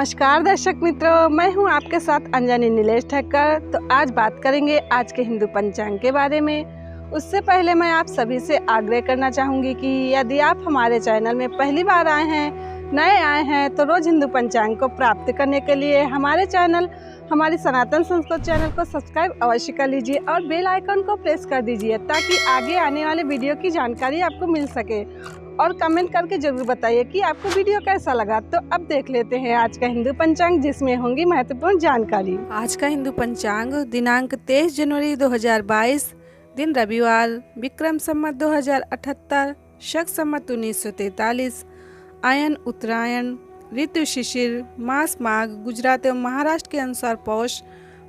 नमस्कार दर्शक मित्रों, मैं हूं आपके साथ अंजनी नीलेश ठक्कर। तो आज बात करेंगे आज के हिंदू पंचांग के बारे में। उससे पहले मैं आप सभी से आग्रह करना चाहूँगी कि यदि आप हमारे चैनल में पहली बार आए हैं, नए आए हैं, तो रोज़ हिंदू पंचांग को प्राप्त करने के लिए हमारे चैनल हमारी सनातन संस्कृत चैनल को सब्सक्राइब अवश्य कर लीजिए और बेल आइकन को प्रेस कर दीजिए ताकि आगे आने वाले वीडियो की जानकारी आपको मिल सके। और कमेंट करके जरूर बताइए कि आपको वीडियो कैसा लगा। तो अब देख लेते हैं आज का हिंदू पंचांग, जिसमें होंगी महत्वपूर्ण जानकारी। आज का हिंदू पंचांग दिनांक 23 जनवरी 2022, दिन रविवार, विक्रम संवत 2078, शक संवत 1943, आयन उत्तरायण, ऋतु शिशिर, मास माघ, गुजरात एवं महाराष्ट्र के अनुसार पौष,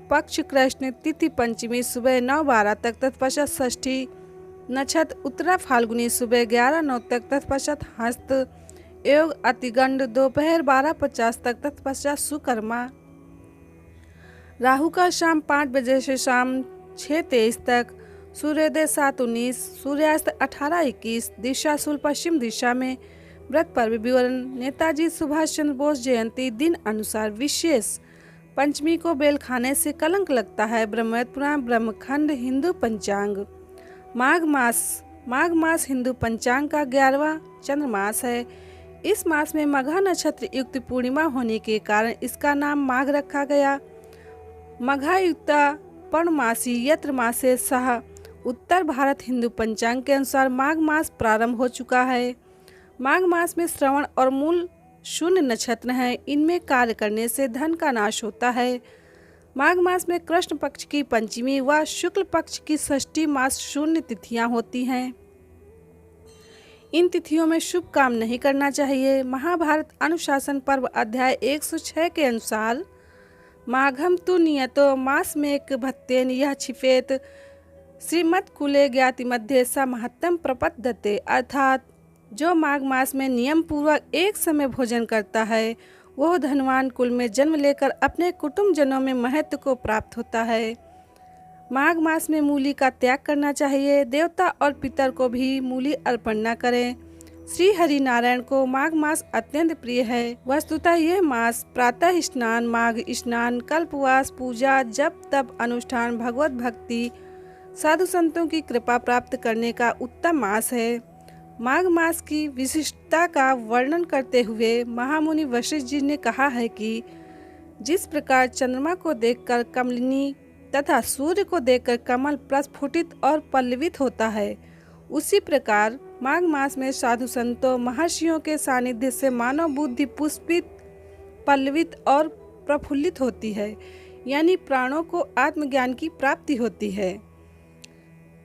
पक्ष कृष्ण, तिथि पंचमी सुबह 9:12 तक, तत्पश्चात षष्ठी, नक्षत्र उत्तरा फाल्गुनी सुबह 11:09 तक, तत्पश्चात हस्त, योग अतिगंड दोपहर 12:50 तक, तत्पश्चात सुकर्मा, राहु का शाम 5 बजे से शाम 6:23 तक, सूर्योदय 7:19, सूर्यास्त 18:21, दिशा शूल पश्चिम दिशा में। व्रत पर्व विवरण: नेताजी सुभाष चंद्र बोस जयंती दिन अनुसार विशेष। पंचमी को बेल खाने से कलंक लगता है। ब्रह्मवेद पुराण ब्रह्मखंड हिंदू पंचांग। माघ मास हिंदू पंचांग का 11वां चंद्रमास है। इस मास में मघा नक्षत्र युक्त पूर्णिमा होने के कारण इसका नाम माघ रखा गया। मघा युक्ता पर्णमासी यत्र मासे सह। उत्तर भारत हिंदू पंचांग के अनुसार माघ मास प्रारंभ हो चुका है। माघ मास में श्रवण और मूल शून्य नक्षत्र हैं। इनमें कार्य करने से धन का नाश होता है। माघ मास में कृष्ण पक्ष की पंचमी व शुक्ल पक्ष की षष्ठी मास शून्य तिथियां होती हैं। इन तिथियों में शुभ काम नहीं करना चाहिए। महाभारत अनुशासन पर्व अध्याय 106 के अनुसार माघम तु नियतो मास में एक भत्तेन यह छिपेत श्रीमत कुले ज्ञाति मध्य सा महत्तम प्रपद्यते, अर्थात जो माघ मास में नियम पूर्वक एक समय भोजन करता है वह धनवान कुल में जन्म लेकर अपने कुटुंब जनों में महत्व को प्राप्त होता है। माघ मास में मूली का त्याग करना चाहिए। देवता और पितर को भी मूली अर्पण न करें। श्री हरि नारायण को माघ मास अत्यंत प्रिय है। वस्तुतः यह मास प्रातः स्नान, माघ स्नान, कल्पवास, पूजा, जप तप अनुष्ठान, भगवत भक्ति, साधु संतों की कृपा प्राप्त करने का उत्तम मास है। माघ मास की विशिष्टता का वर्णन करते हुए महामुनि वशिष्ठ जी ने कहा है कि जिस प्रकार चंद्रमा को देखकर कमलिनी तथा सूर्य को देखकर कमल प्रस्फुटित और पल्लवित होता है, उसी प्रकार माघ मास में साधु संतों महर्षियों के सानिध्य से मानव बुद्धि पुष्पित, पल्लवित और प्रफुल्लित होती है, यानी प्राणों को आत्मज्ञान की प्राप्ति होती है।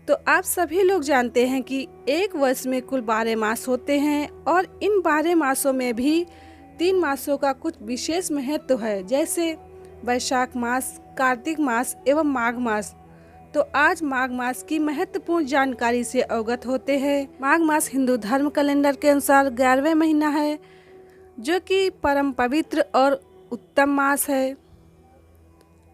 तो आप सभी लोग जानते हैं कि एक वर्ष में कुल 12 मास होते हैं और इन 12 मासों में भी 3 मासों का कुछ विशेष महत्व है, जैसे वैशाख मास, कार्तिक मास एवं माघ मास। तो आज माघ मास की महत्वपूर्ण जानकारी से अवगत होते हैं। माघ मास हिंदू धर्म कैलेंडर के अनुसार 11वां महीना है, जो कि परम पवित्र और उत्तम मास है।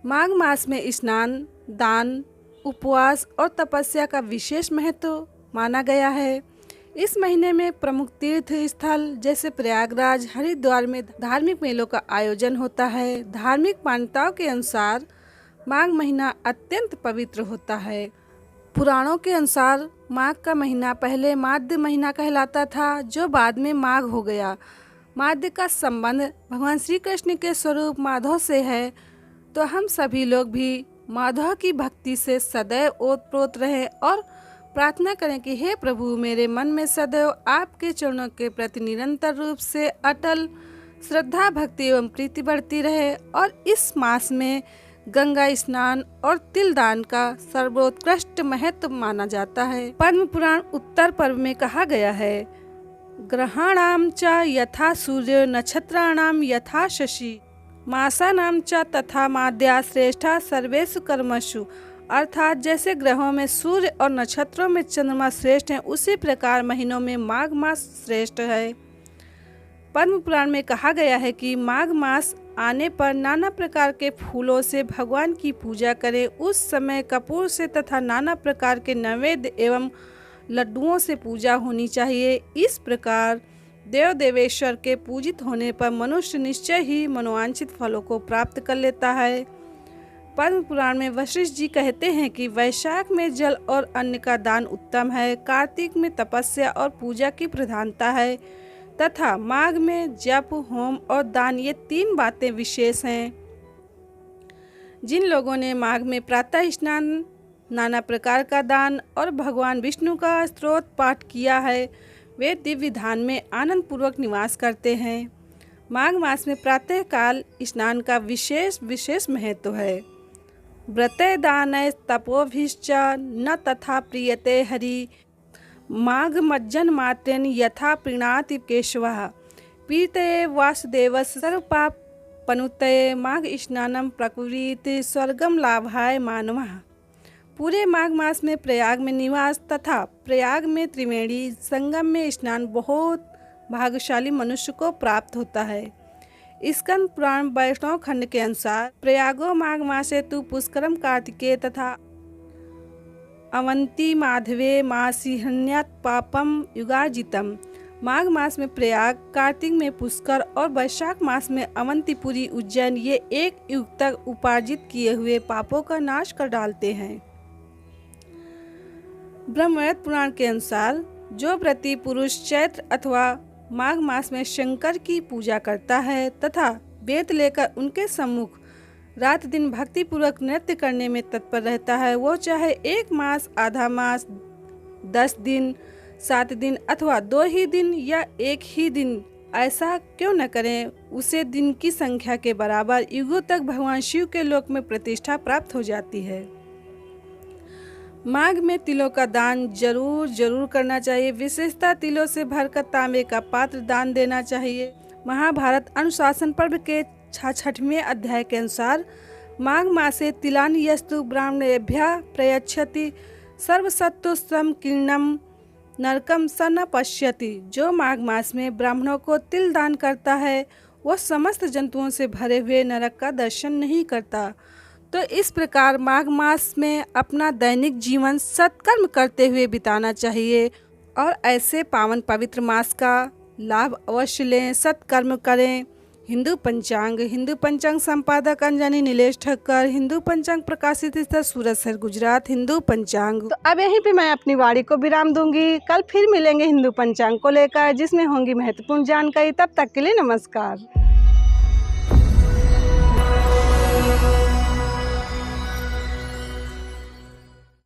माघ मास में स्नान, दान, उपवास और तपस्या का विशेष महत्व माना गया है। इस महीने में प्रमुख तीर्थ स्थल जैसे प्रयागराज, हरिद्वार में धार्मिक मेलों का आयोजन होता है। धार्मिक मान्यताओं के अनुसार माघ महीना अत्यंत पवित्र होता है। पुराणों के अनुसार माघ का महीना पहले माध्य महीना कहलाता था, जो बाद में माघ हो गया। माध्य का संबंध भगवान श्री कृष्ण के स्वरूप माधव से है, तो हम सभी लोग भी माधव की भक्ति से सदैव ओतप्रोत रहें और प्रार्थना करें कि हे प्रभु, मेरे मन में सदैव आपके चरणों के प्रति निरंतर रूप से अटल श्रद्धा, भक्ति एवं प्रीति बढ़ती रहे। और इस मास में गंगा स्नान और तिल दान का सर्वोत्कृष्ट महत्व माना जाता है। पद्म पुराण उत्तर पर्व में कहा गया है, ग्रहाणाम च यथा सूर्य, नक्षत्राणाम यथा शशि, मासानाम च तथा माद्या श्रेष्ठा सर्वेषु कर्मसु, अर्थात जैसे ग्रहों में सूर्य और नक्षत्रों में चंद्रमा श्रेष्ठ हैं, उसी प्रकार महीनों में माघ मास श्रेष्ठ है। पद्म पुराण में कहा गया है कि माघ मास आने पर नाना प्रकार के फूलों से भगवान की पूजा करें। उस समय कपूर से तथा नाना प्रकार के नैवेद्य एवं लड्डुओं से पूजा होनी चाहिए। इस प्रकार देव देवेश्वर के पूजित होने पर मनुष्य निश्चय ही मनोवांछित फलों को प्राप्त कर लेता है। पद्म पुराण में वशिष्ठ जी कहते हैं कि वैशाख में जल और अन्न का दान उत्तम है, कार्तिक में तपस्या और पूजा की प्रधानता है तथा माघ में जप, होम और दान, ये 3 बातें विशेष हैं। जिन लोगों ने माघ में प्रातः स्नान, नाना प्रकार का दान और भगवान विष्णु का स्तोत्र पाठ किया है, वे दिव्य धाम में आनंद पूर्वक निवास करते हैं। माघ मास में प्रातः काल स्नान का विशेष महत्व है। व्रते दानय तपोभिश्च न तथा प्रीयते हरि, माघ मज्जन मात्रेन यथा प्रीणाति केशवः, पीते वासुदेवस्य सर्वपाप पनुतये माघ स्नानम प्रकुर्वीत स्वर्गम लाभाय मानवः। पूरे माघ मास में प्रयाग में निवास तथा प्रयाग में त्रिवेणी संगम में स्नान बहुत भाग्यशाली मनुष्य को प्राप्त होता है। स्कंद पुराण वैष्णव खंड के अनुसार प्रयागो माघ मासे तु पुष्करम कार्तिके तथा अवंती माधवे मासिहन्यात् पापम युगार्जितम। माघ मास में प्रयाग, कार्तिक में पुष्कर और वैशाख मास में अवंतीपुरी, उज्जैन, ये एक युग तक उपार्जित किए हुए पापों का नाश कर डालते हैं। ब्रह्मवैवर्त पुराण के अनुसार जो व्रती पुरुष चैत्र अथवा माघ मास में शंकर की पूजा करता है तथा वेद लेकर उनके सम्मुख रात दिन भक्ति पूर्वक नृत्य करने में तत्पर रहता है, वो चाहे 1 मास, आधा मास, 10 दिन, 7 दिन अथवा 2 ही दिन या 1 ही दिन ऐसा क्यों न करें, उसे दिन की संख्या के बराबर युगों तक भगवान शिव के लोक में प्रतिष्ठा प्राप्त हो जाती है। माघ में तिलों का दान जरूर करना चाहिए। विशेषतः तिलों से भरकर तांबे का पात्र दान देना चाहिए। महाभारत अनुशासन पर्व के 66वें अध्याय के अनुसार माघ मासे तिलानि यस्तु ब्राह्मणेभ्यः प्रयच्छति सर्वसत्तु संकीर्णम नरकम स न पश्यति। जो माघ मास में ब्राह्मणों को तिल दान करता है वो समस्त जंतुओं से भरे हुए नरक का दर्शन नहीं करता। तो इस प्रकार माघ मास में अपना दैनिक जीवन सत्कर्म करते हुए बिताना चाहिए और ऐसे पावन पवित्र मास का लाभ अवश्य लें, सत्कर्म करें। हिंदू पंचांग संपादक अंजनी नीलेश ठक्कर, हिंदू पंचांग प्रकाशित स्थल सूरत शहर गुजरात, हिंदू पंचांग। तो अब यहीं पे मैं अपनी वाणी को विराम दूंगी। कल फिर मिलेंगे हिंदू पंचांग को लेकर जिसमें होंगी महत्वपूर्ण जानकारी। तब तक के लिए नमस्कार।